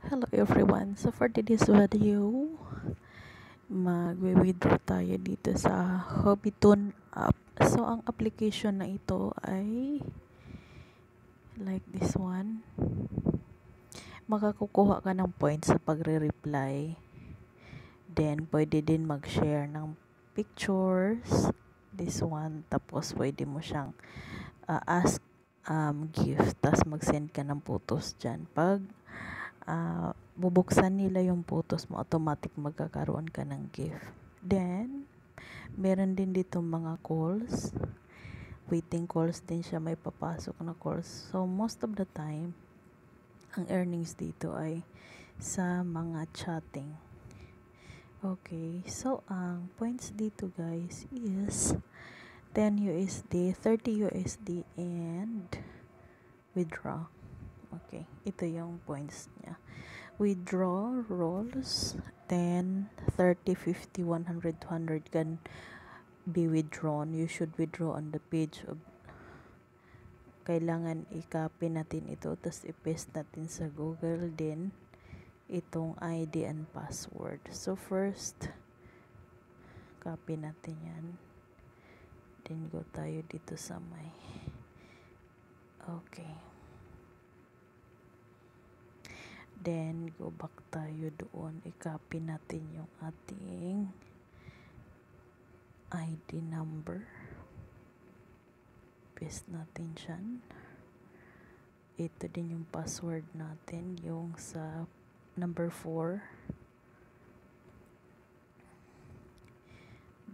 Hello everyone. So for today's video, magwi-withdraw tayo dito sa Hobbytoon app. So ang application na ito ay like this one. Makakukuha ka ng points sa pagre-reply. Then pwede din mag-share ng pictures. This one. Tapos pwede mo siyang ask gift. Tapos mag-send ka ng photos dyan. Pag bubuksan nila yung photos mo, automatic magkakaroon ka ng gift. Then, meron din dito mga calls. Waiting calls din siya, may papasok na calls. So, most of the time, ang earnings dito ay sa mga chatting. Okay, so ang points dito guys is 10 USD, 30 USD, and withdraw. Okay, ito yung points niya. Withdraw rolls 10, 30, 50, 100, 200 can be withdrawn. You should withdraw on the page of kailangan i-copy natin ito tapos i-paste natin sa Google din itong ID and password. So first copy natin yan, then go tayo dito sa may okay, then go back tayo doon, i-copy natin yung ating ID number, paste natin dyan. Ito din yung password natin, yung sa number 4.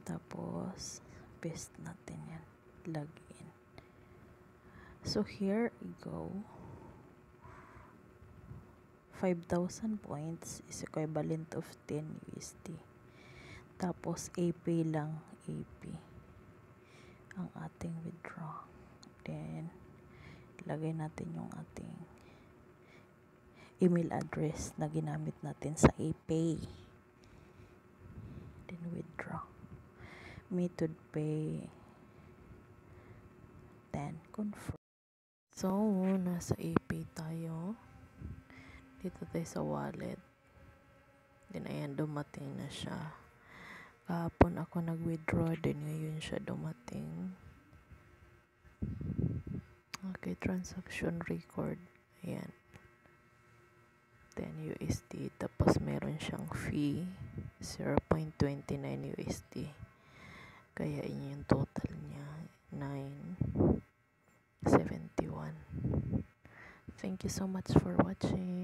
Tapos paste natin yan, login. So here we go. 5,000 points is equivalent of 10 USD. Tapos AP lang, AP ang ating withdraw. Then ilagay natin yung ating email address na ginamit natin sa AP. Then withdraw. Method pay 10, confirm. So nasa AP tayo. Dito tayo sa wallet. Then ayan, dumating na siya. Kahapon ako nag-withdraw din, ngayon siya dumating. Okay, transaction record. Ayan. 10 USD. Tapos meron siyang fee. 0.29 USD. Kaya yun yung total niya. 9.71. Thank you so much for watching.